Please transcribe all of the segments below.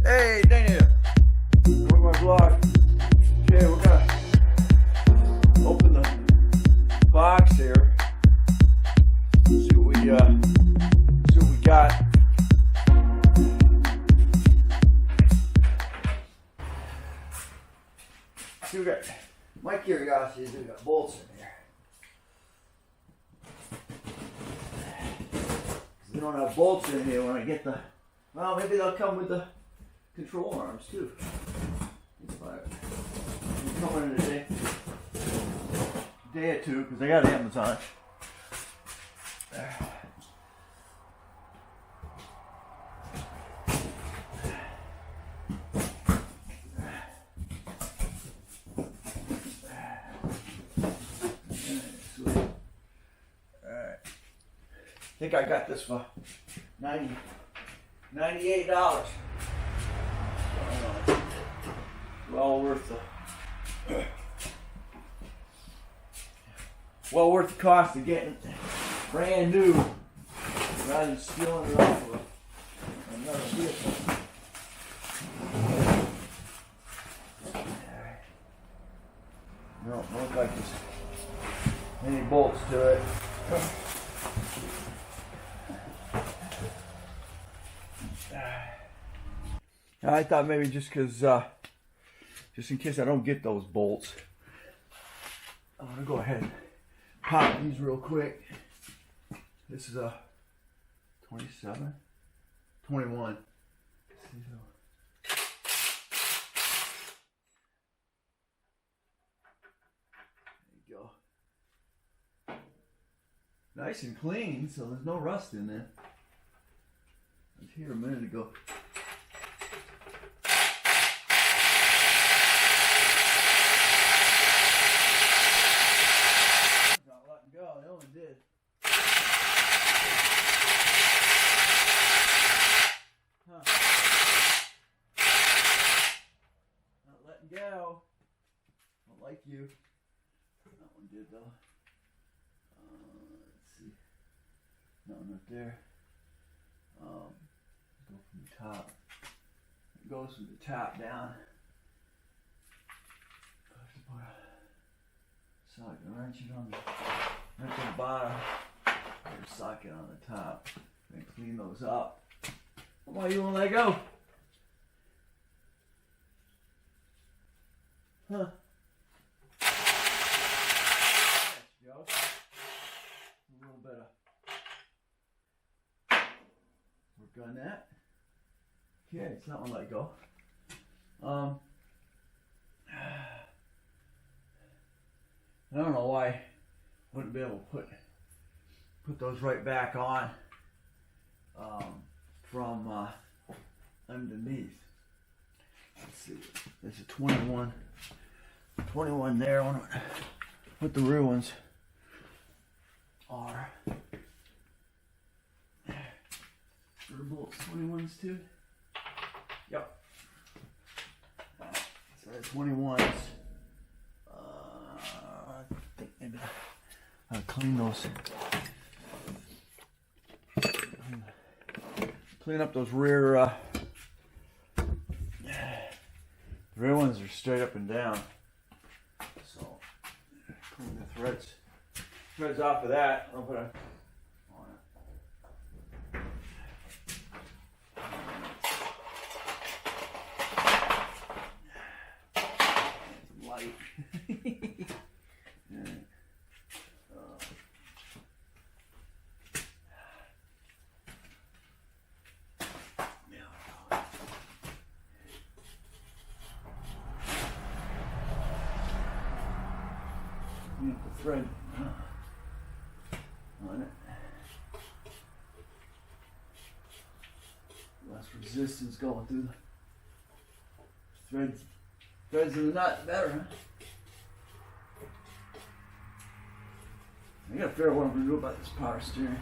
Hey, Daniel. Welcome to my vlog. Okay, we're gonna open the box here. See what we got. See, we got. My curiosity is we got bolts in here. We don't have bolts in here when I get the. Well, maybe they'll come with the control arms too. Coming in a day or two because I got Amazon. Alright. I think I got this for $98. Well worth the cost of getting it brand new rather than stealing it off of another vehicle. No, don't look like there's any bolts to it. I thought maybe just in case I don't get those bolts, I'm gonna go ahead and pop these real quick. This is a 27, 21. There you go. Nice and clean, so there's no rust in there. I was here a minute ago. Go. Don't like you. That one did though. Let's see. Nothing up there. Go from the top. It goes from the top down. Socket wrench it on the bottom. Put a socket on the top. Then clean those up. Why you won't let go? Huh. Joe. A little bit of work on that. Okay, it's not one let go. I don't know why I wouldn't be able to put those right back on from underneath. Let's see. There's a 21 there. I wonder what the real ones are. Bolts 21s too. Yep. So there's 21s. I think maybe I'll clean those. Clean up those rear. The rear ones are straight up and down, so clean the threads off of that. I'll put a on it. Some light. The thread on it. Less resistance going through the threads in the nut better, huh? I gotta figure out what I'm gonna do about this power steering.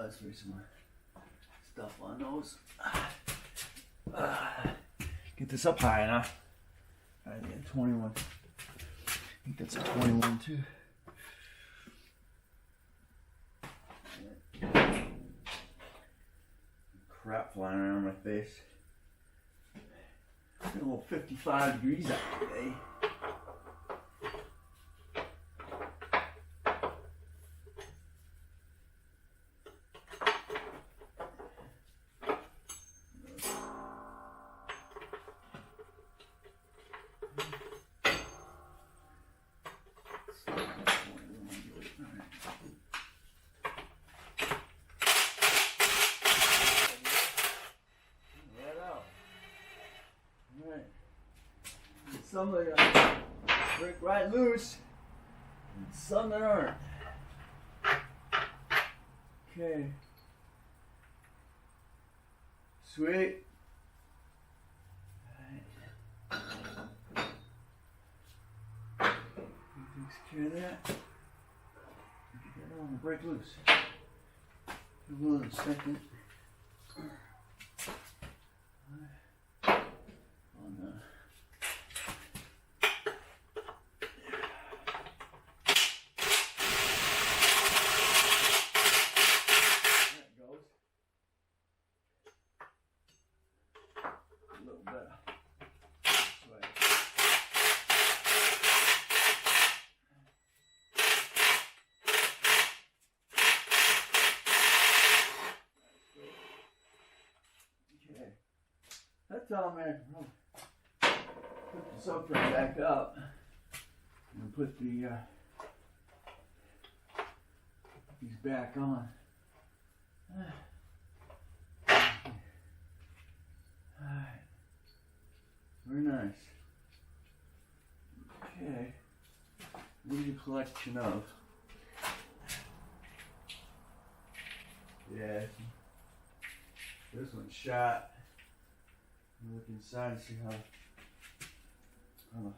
Let's do some more stuff on those. Get this up high enough. I need a 21. I think that's a 21 too. flying around my face. It's a little 55 degrees out today. Some that are gonna break right loose, and some that aren't. Okay. Sweet. Alright. Takes care of that. Get that on and break loose. Give a little second. That's all, man. Put the subframe back up and put the these back on. Alright. Very nice. Okay. What is a collection of? Yeah. This one's shot. Look inside and see how those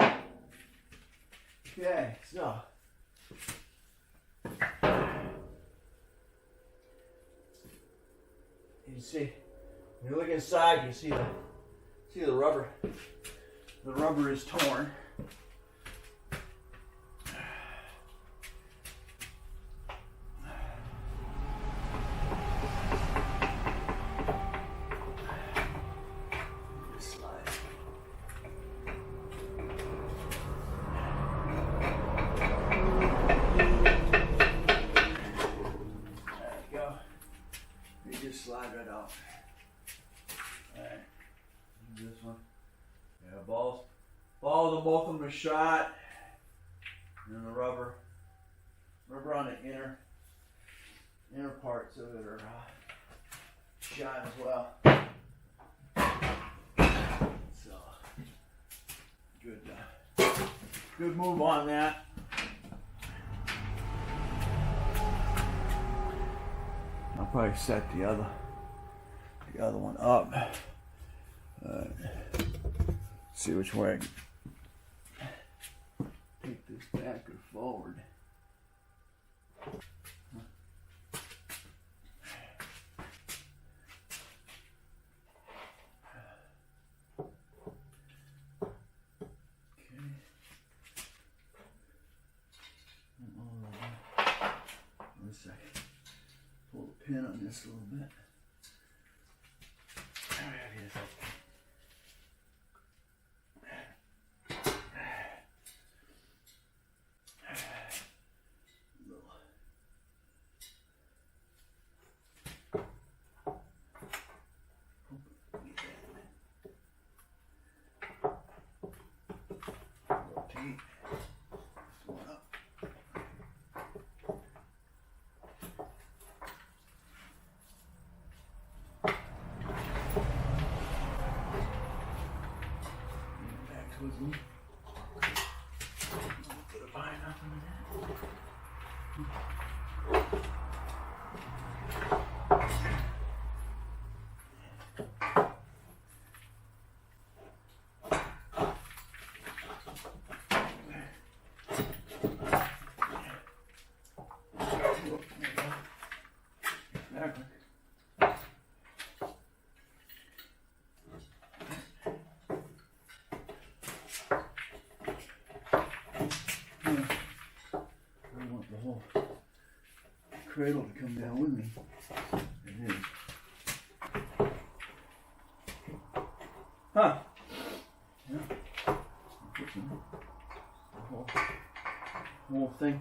are. Okay, so you see when you look inside, you see the rubber. The rubber is torn. Slide right off. Alright. This one. Yeah, balls. Balls of both of them are shot. And the rubber. Rubber on the inner parts of it are shot as well. So good move on that. I'll probably set the other one up. See which way I can take this back or forward. Pin on this a little bit. There it is. Rotate. One up. cradle to come down with me. It is. Huh. Yeah. The whole thing.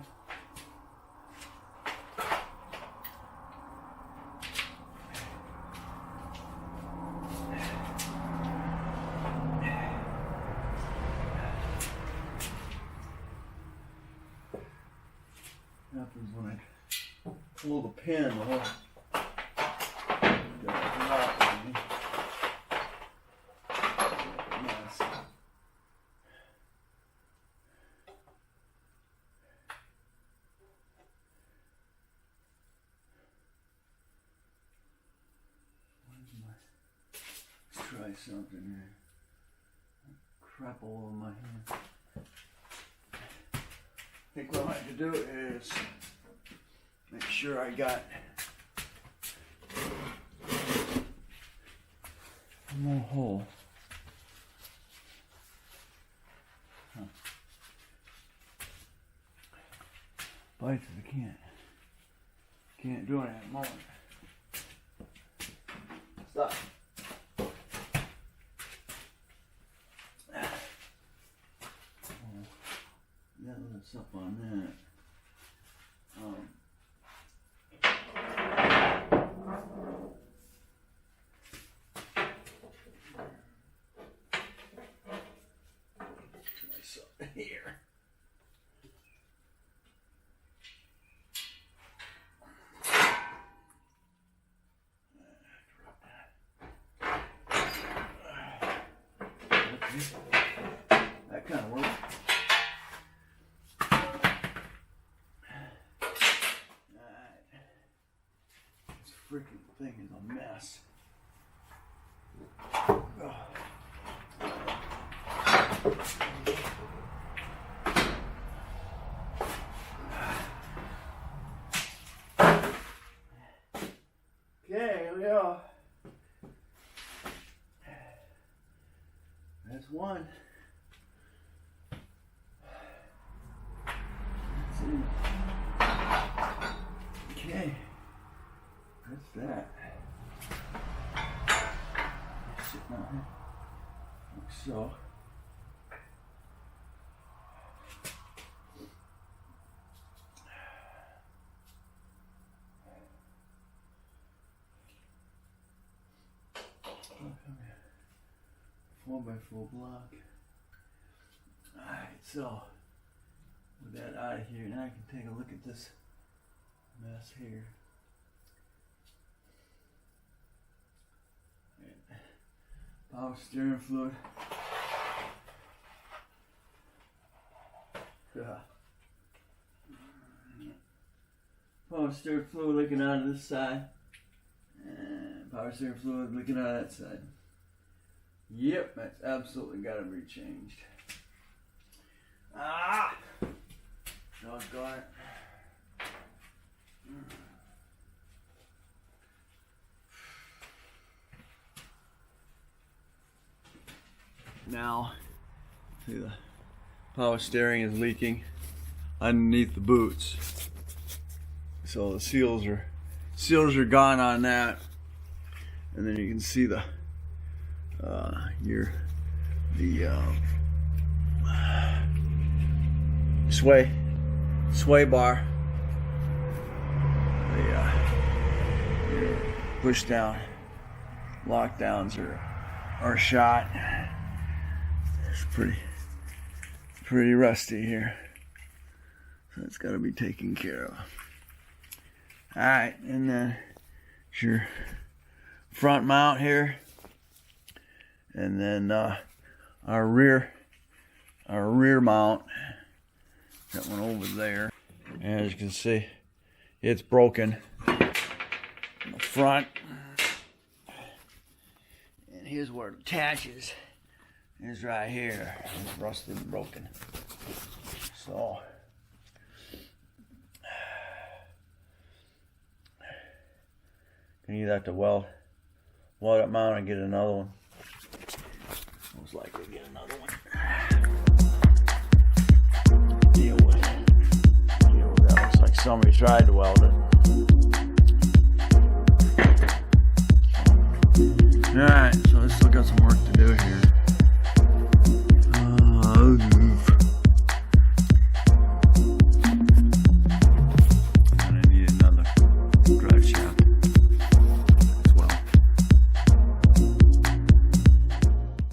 Happens when I pull the pin, the whole let's try something here. Crap all over my hand. I think what I have to do is make sure I got one more hole. Huh. Bites if I can't do it at the moment. Stop. That lets up on that. Try something here. That kind of works. Freaking thing is a mess. Okay, here we are. That's one. That's it. Okay. That's that. Sitting on here like so. Four by four block. Alright, so with that out of here, now I can take a look at this mess here. Power steering fluid. Power steering fluid leaking out of this side. And power steering fluid leaking out of that side. Yep, that's absolutely got to be changed. Ah! Doggone it. Now, see, the power steering is leaking underneath the boots, so the seals are gone on that, and then you can see the sway bar, the push down lockdowns are shot. It's pretty rusty here, so it's got to be taken care of. All right, and then it's your front mount here, and then our rear mount. That one over there. And as you can see, it's broken in the front, and here's where it attaches. Is right here. It's rusted and broken. So you either have to weld it mount and get another one. Most likely get another one. Deal with that. Looks like somebody tried to weld it. got some work to do here.